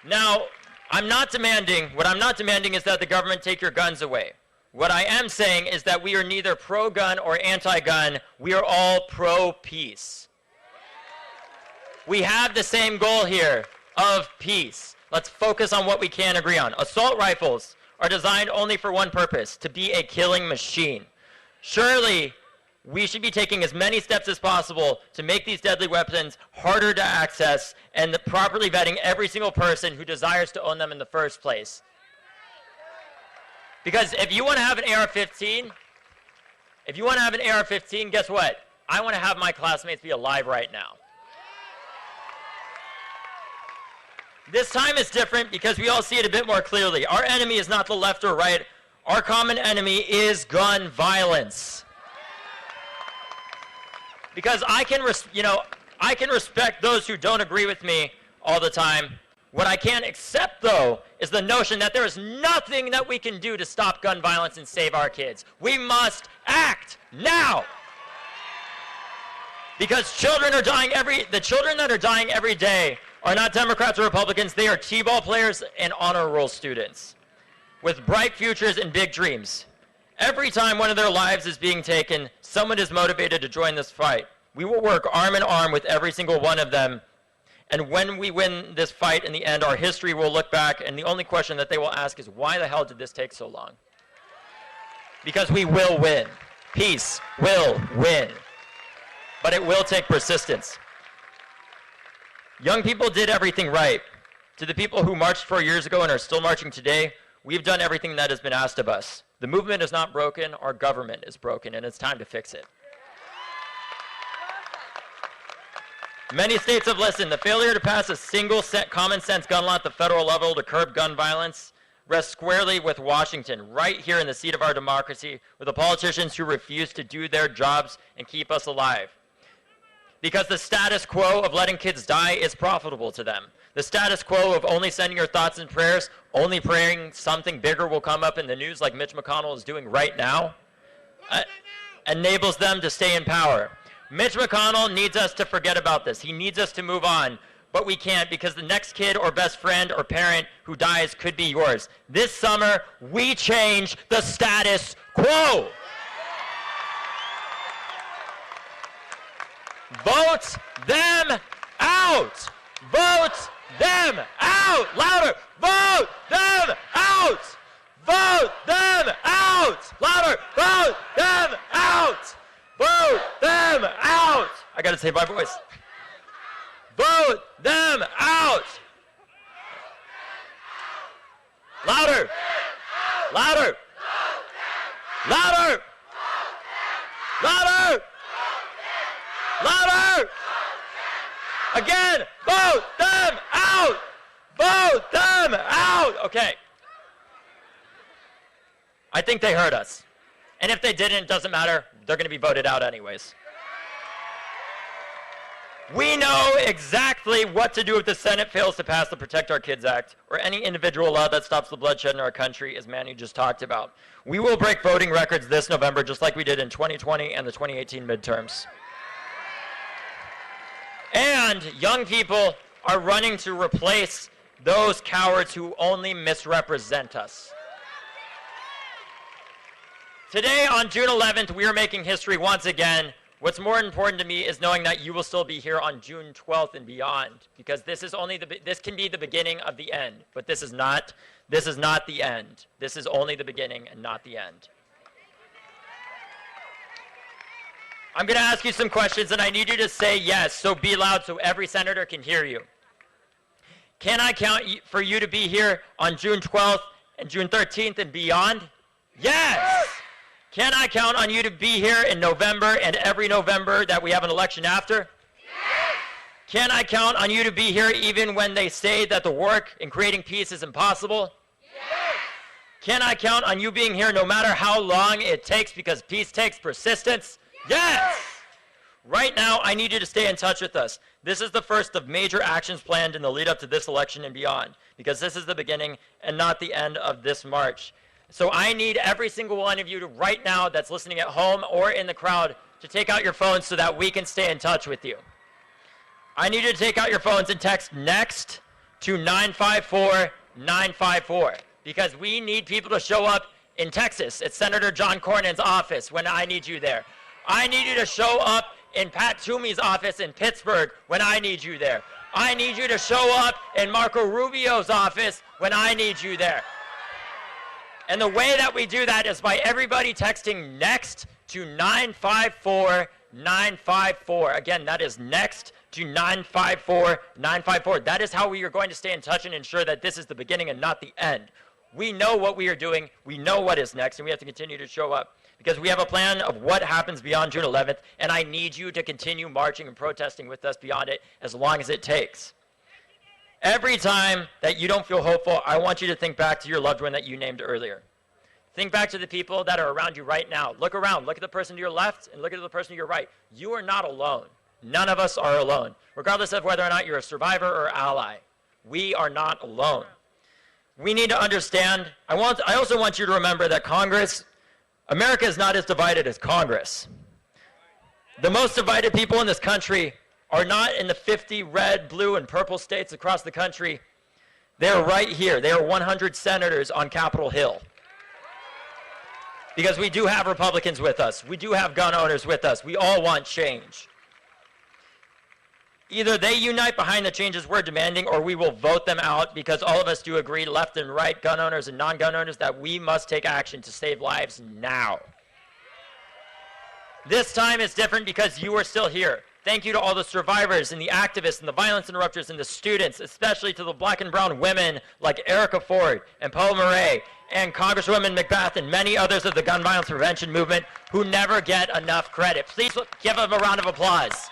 Now, what I'm not demanding is that the government take your guns away. What I am saying is that we are neither pro-gun or anti-gun. We are all pro-peace. We have the same goal here of peace. Let's focus on what we can agree on. Assault rifles are designed only for one purpose, to be a killing machine. Surely, we should be taking as many steps as possible to make these deadly weapons harder to access and properly vetting every single person who desires to own them in the first place. Because if you want to have an AR-15, guess what? I want to have my classmates be alive right now. This time is different because we all see it a bit more clearly. Our enemy is not the left or right. Our common enemy is gun violence. Because I can respect those who don't agree with me all the time. What I can't accept, though, is the notion that there is nothing that we can do to stop gun violence and save our kids. We must act now. Because the children that are dying every day are not Democrats or Republicans. They are T-ball players and honor roll students with bright futures and big dreams. Every time one of their lives is being taken, someone is motivated to join this fight. We will work arm in arm with every single one of them. And when we win this fight in the end, our history will look back, and the only question that they will ask is, why the hell did this take so long? Because we will win. Peace will win. But it will take persistence. Young people did everything right. To the people who marched 4 years ago and are still marching today, we've done everything that has been asked of us. The movement is not broken, our government is broken, and it's time to fix it. Many states have listened. The failure to pass a single common sense gun law at the federal level to curb gun violence rests squarely with Washington, right here in the seat of our democracy, with the politicians who refuse to do their jobs and keep us alive. Because the status quo of letting kids die is profitable to them. The status quo of only sending your thoughts and prayers, only praying something bigger will come up in the news like Mitch McConnell is doing right now, enables them to stay in power. Mitch McConnell needs us to forget about this. He needs us to move on, but we can't because the next kid or best friend or parent who dies could be yours. This summer, we change the status quo. Vote them out! Vote them out! Louder! Vote them out! Vote them out! Louder! Vote them out! Vote them out! I gotta say my voice. Vote them out! Louder! Louder! Louder! Louder! Louder! Again! Vote them out! Vote them out! Okay. I think they heard us. And if they didn't, it doesn't matter. They're going to be voted out anyways. We know exactly what to do if the Senate fails to pass the Protect Our Kids Act or any individual law that stops the bloodshed in our country, as Manny just talked about. We will break voting records this November, just like we did in 2020 and the 2018 midterms. And young people are running to replace those cowards who only misrepresent us. Today, on June 11th, we are making history once again. What's more important to me is knowing that you will still be here on June 12th and beyond, because this can be the beginning of the end, but this is not the end. This is only the beginning and not the end. I'm going to ask you some questions, and I need you to say yes, so be loud so every senator can hear you. Can I count for you to be here on June 12th and June 13th and beyond? Yes! Can I count on you to be here in November and every November that we have an election after? Yes! Can I count on you to be here even when they say that the work in creating peace is impossible? Yes! Can I count on you being here no matter how long it takes because peace takes persistence? Yes! Right now, I need you to stay in touch with us. This is the first of major actions planned in the lead up to this election and beyond, because this is the beginning and not the end of this march. So I need every single one of you to right now that's listening at home or in the crowd to take out your phones so that we can stay in touch with you. I need you to take out your phones and text NEXT to 954-954 because we need people to show up in Texas at Senator John Cornyn's office when I need you there. I need you to show up in Pat Toomey's office in Pittsburgh when I need you there. I need you to show up in Marco Rubio's office when I need you there. And the way that we do that is by everybody texting NEXT to 954-954. Again, that is NEXT to 954-954. That is how we are going to stay in touch and ensure that this is the beginning and not the end. We know what we are doing, we know what is next, and we have to continue to show up because we have a plan of what happens beyond June 11th, and I need you to continue marching and protesting with us beyond it as long as it takes. Every time that you don't feel hopeful, I want you to think back to your loved one that you named earlier. Think back to the people that are around you right now. Look around, look at the person to your left, and look at the person to your right. You are not alone. None of us are alone, regardless of whether or not you're a survivor or ally. We are not alone. We need to understand, I also want you to remember that Congress, America is not as divided as Congress. The most divided people in this country are not in the 50 red, blue, and purple states across the country. They're right here. They are 100 senators on Capitol Hill. Because we do have Republicans with us. We do have gun owners with us. We all want change. Either they unite behind the changes we're demanding or we will vote them out because all of us do agree, left and right, gun owners and non-gun owners, that we must take action to save lives now. This time is different because you are still here. Thank you to all the survivors and the activists and the violence interrupters and the students, especially to the black and brown women like Erica Ford and Paul Murray and Congresswoman McBath and many others of the gun violence prevention movement who never get enough credit. Please give them a round of applause.